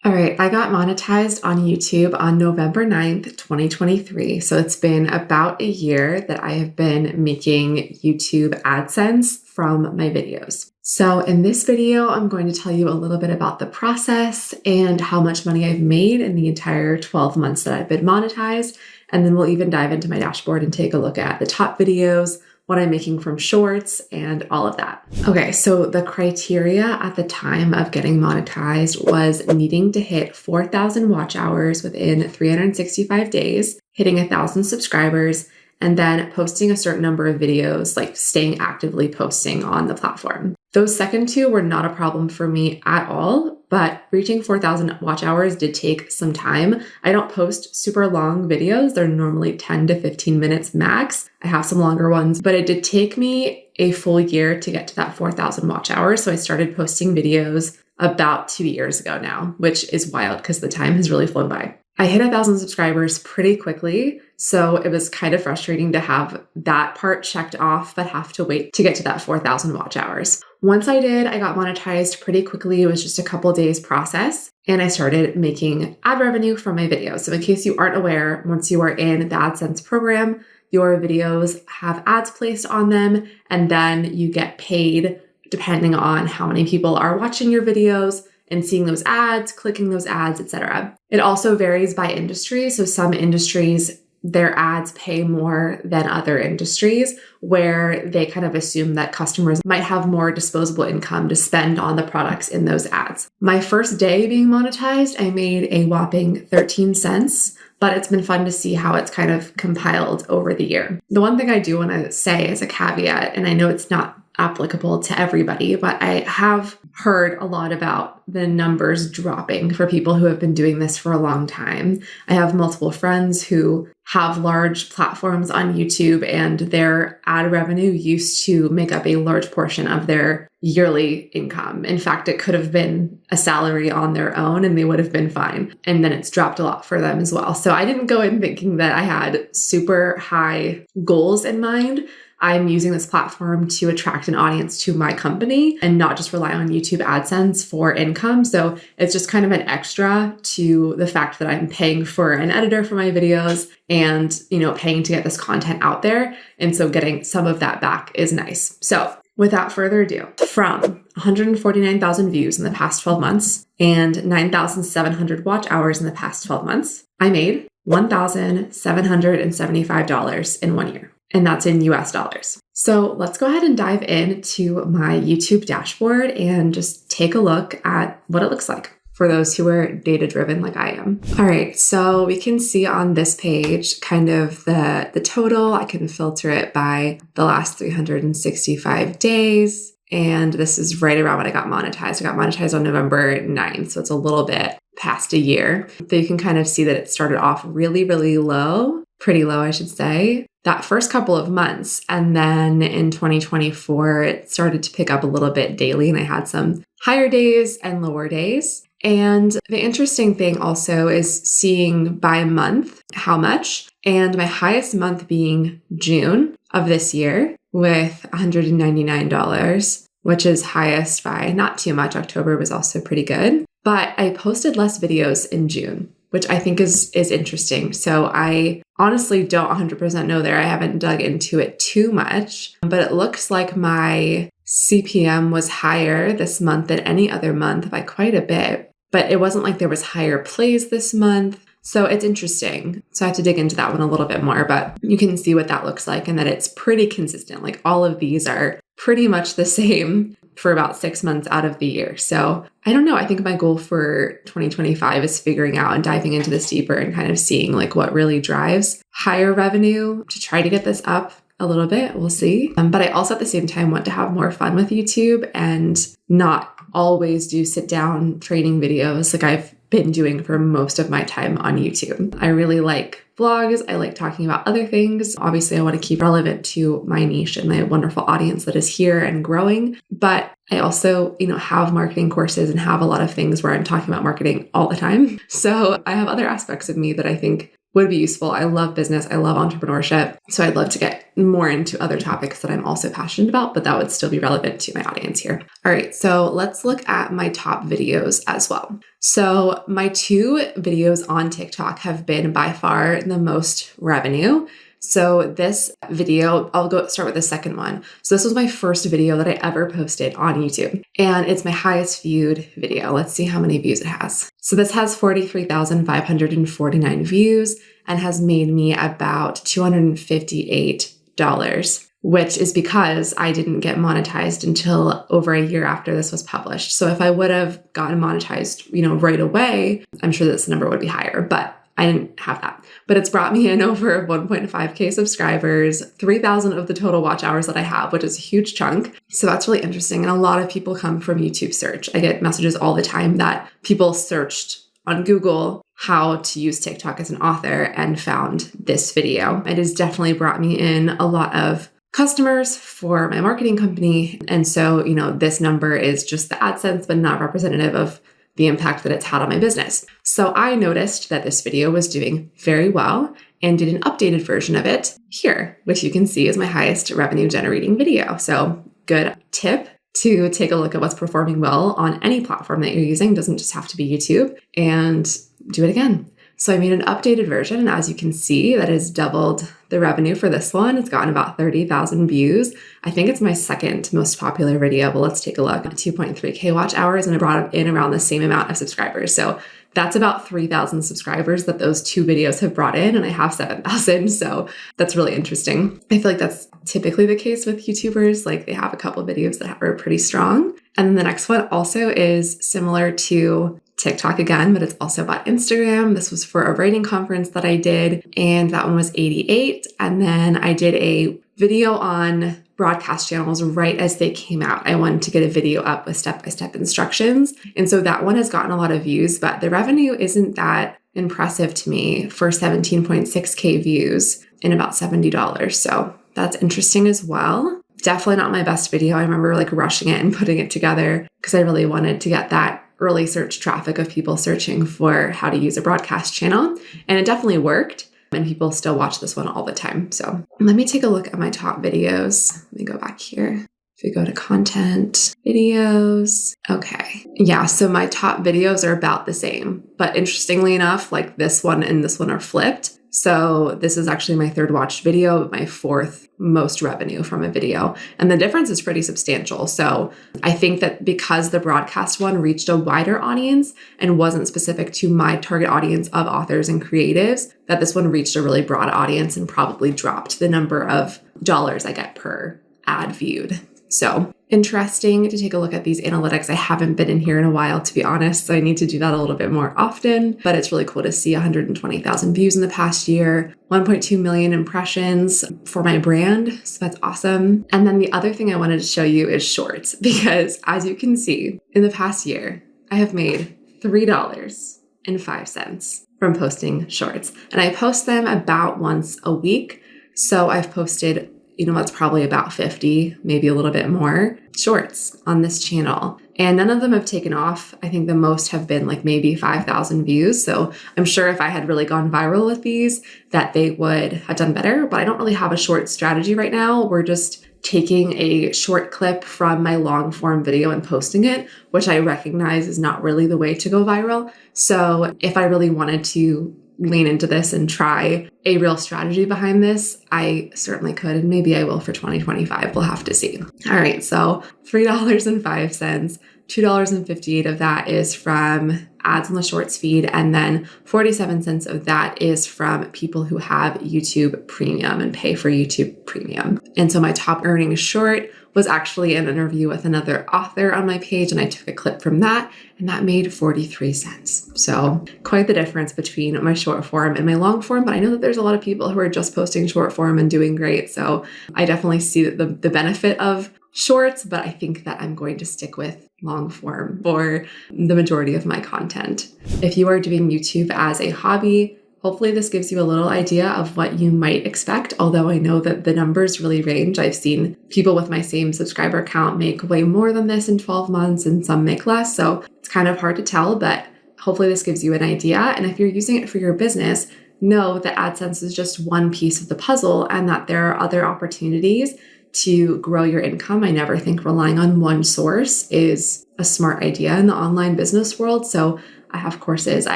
All right, I got monetized on YouTube on November 9th, 2023. So it's been about a year that I have been making YouTube AdSense from my videos. So in this video, I'm going to tell you a little bit about the process and how much money I've made in the entire 12 months that I've been monetized. And then we'll even dive into my dashboard and take a look at the top videos, what I'm making from shorts, and all of that. Okay, so the criteria at the time of getting monetized was needing to hit 4,000 watch hours within 365 days, hitting 1,000 subscribers, and then posting a certain number of videos, like staying actively posting on the platform. Those second two were not a problem for me at all, but reaching 4,000 watch hours did take some time. I don't post super long videos. They're normally 10 to 15 minutes max. I have some longer ones, but it did take me a full year to get to that 4,000 watch hours. So I started posting videos about 2 years ago now, which is wild because the time has really flown by. I hit 1,000 subscribers pretty quickly, so it was kind of frustrating to have that part checked off, but have to wait to get to that 4,000 watch hours. Once I did, I got monetized pretty quickly. It was just a couple days process, and I started making ad revenue from my videos. So in case you aren't aware, once you are in the AdSense program, your videos have ads placed on them, and then you get paid depending on how many people are watching your videos and seeing those ads, clicking those ads, etc. It also varies by industry. So some industries, their ads pay more than other industries, where they kind of assume that customers might have more disposable income to spend on the products in those ads. My first day being monetized, I made a whopping 13 cents, but it's been fun to see how it's kind of compiled over the year. The one thing I do want to say as a caveat, and I know it's not applicable to everybody, but I have heard a lot about the numbers dropping for people who have been doing this for a long time. I have multiple friends who have large platforms on YouTube, and their ad revenue used to make up a large portion of their yearly income. In fact, it could have been a salary on their own and they would have been fine. And then it's dropped a lot for them as well. So I didn't go in thinking that I had super high goals in mind. I'm using this platform to attract an audience to my company and not just rely on YouTube AdSense for income. So it's just kind of an extra to the fact that I'm paying for an editor for my videos and, paying to get this content out there. And so getting some of that back is nice. So without further ado, from 149,000 views in the past 12 months and 9,700 watch hours in the past 12 months, I made $1,775 in 1 year. And that's in US dollars. So let's go ahead and dive into my YouTube dashboard and just take a look at what it looks like for those who are data-driven like I am. All right, so we can see on this page kind of the total. I can filter it by the last 365 days. And this is right around when I got monetized. I got monetized on November 9th, so it's a little bit past a year. So you can kind of see that it started off really, really low, pretty low, I should say, that first couple of months. And then in 2024, it started to pick up a little bit daily, and I had some higher days and lower days. And the interesting thing also is seeing by month how much, and my highest month being June of this year with $199, which is highest by not too much. October was also pretty good, but I posted less videos in June, which I think is interesting. So I honestly don't 100% know there. I haven't dug into it too much, but it looks like my CPM was higher this month than any other month by quite a bit, but it wasn't like there was higher plays this month. So it's interesting. So I have to dig into that one a little bit more, but you can see what that looks like and that it's pretty consistent. Like all of these are pretty much the same for about 6 months out of the year. So I don't know. I think my goal for 2025 is figuring out and diving into this deeper and kind of seeing like what really drives higher revenue to try to get this up a little bit. We'll see. But I also at the same time want to have more fun with YouTube and not always do sit down training videos like I've been doing for most of my time on YouTube. I really like vlogs. I like talking about other things. Obviously, I want to keep relevant to my niche and my wonderful audience that is here and growing. But I also, have marketing courses and have a lot of things where I'm talking about marketing all the time. So I have other aspects of me that I think would be useful. I love business. I love entrepreneurship. So I'd love to get more into other topics that I'm also passionate about, but that would still be relevant to my audience here. All right, so let's look at my top videos as well. So my 2 videos on TikTok have been by far the most revenue. So this video, I'll go start with the second one. So this was my first video that I ever posted on YouTube, and it's my highest viewed video. Let's see how many views it has. So this has 43,549 views and has made me about $258, which is because I didn't get monetized until over a year after this was published. So if I would have gotten monetized, right away, I'm sure this number would be higher, but I didn't have that. But it's brought me in over 1.5K subscribers, 3,000 of the total watch hours that I have, which is a huge chunk. So that's really interesting. And a lot of people come from YouTube search. I get messages all the time that people searched on Google how to use TikTok as an author and found this video. It has definitely brought me in a lot of customers for my marketing company. And so, this number is just the AdSense, but not representative of the impact that it's had on my business. So I noticed that this video was doing very well and did an updated version of it here, which you can see is my highest revenue generating video. So good tip to take a look at what's performing well on any platform that you're using. It doesn't just have to be YouTube, and do it again. So I made an updated version, and as you can see, that has doubled the revenue for this one. It's gotten about 30,000 views. I think it's my second most popular video, but let's take a look. 2.3K watch hours, and I brought in around the same amount of subscribers. So that's about 3,000 subscribers that those 2 videos have brought in, and I have 7,000. So that's really interesting. I feel like that's typically the case with YouTubers. Like, they have a couple of videos that are pretty strong. And then the next one also is similar to TikTok again, but it's also about Instagram. This was for a writing conference that I did, and that one was 88. And then I did a video on broadcast channels right as they came out. I wanted to get a video up with step-by-step instructions. And so that one has gotten a lot of views, but the revenue isn't that impressive to me for 17.6K views and about $70. So that's interesting as well. Definitely not my best video. I remember rushing it and putting it together because I really wanted to get that early search traffic of people searching for how to use a broadcast channel. And it definitely worked. And people still watch this one all the time. So let me take a look at my top videos. Let me go back here. If we go to content, videos. Okay. Yeah, so my top videos are about the same. But interestingly enough, this one and this one are flipped. So this is actually my 3rd watched video, but my 4th most revenue from a video. And the difference is pretty substantial. So I think that because the broadcast one reached a wider audience and wasn't specific to my target audience of authors and creatives, that this one reached a really broad audience and probably dropped the number of dollars I get per ad viewed. So interesting to take a look at these analytics. I haven't been in here in a while, to be honest, so I need to do that a little bit more often, but it's really cool to see 120,000 views in the past year, 1.2 million impressions for my brand. So that's awesome. And then the other thing I wanted to show you is shorts, because as you can see, in the past year, I have made $3.05 from posting shorts. And I post them about once a week. So I've posted that's probably about 50, maybe a little bit more shorts on this channel. And none of them have taken off. I think the most have been maybe 5,000 views. So I'm sure if I had really gone viral with these, that they would have done better. But I don't really have a short strategy right now. We're just taking a short clip from my long form video and posting it, which I recognize is not really the way to go viral. So if I really wanted to lean into this and try a real strategy behind this, I certainly could, and maybe I will for 2025. We'll have to see. All right, so $3.05, $2.58 of that is from ads on the shorts feed, and then 47 cents of that is from people who have YouTube Premium and pay for YouTube Premium. And so my top earning short was actually an interview with another author on my page, and I took a clip from that, and that made 43 cents. So quite the difference between my short form and my long form, but I know that there's a lot of people who are just posting short form and doing great. So I definitely see the benefit of shorts, but I think that I'm going to stick with long form for the majority of my content. If you are doing YouTube as a hobby, hopefully this gives you a little idea of what you might expect, although I know that the numbers really range. I've seen people with my same subscriber count make way more than this in 12 months and some make less. So it's kind of hard to tell, but hopefully this gives you an idea. And if you're using it for your business, know that AdSense is just one piece of the puzzle and that there are other opportunities to grow your income. I never think relying on one source is a smart idea in the online business world. So I have courses, I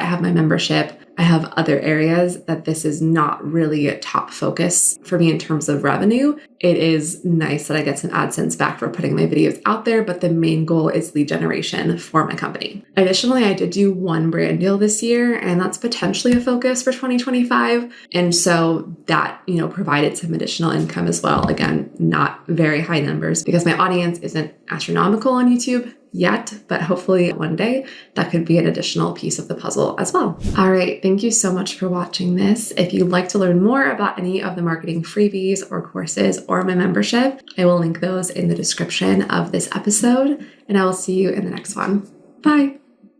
have my membership, I have other areas that this is not really a top focus for me in terms of revenue. It is nice that I get some AdSense back for putting my videos out there, but the main goal is lead generation for my company. Additionally, I did do one brand deal this year, and that's potentially a focus for 2025. And so that, provided some additional income as well. Again, not very high numbers because my audience isn't astronomical on YouTube yet, but hopefully one day that could be an additional piece of the puzzle as well. All right. Thank you so much for watching this. If you'd like to learn more about any of the marketing freebies or courses or my membership, I will link those in the description of this episode, and I will see you in the next one. Bye.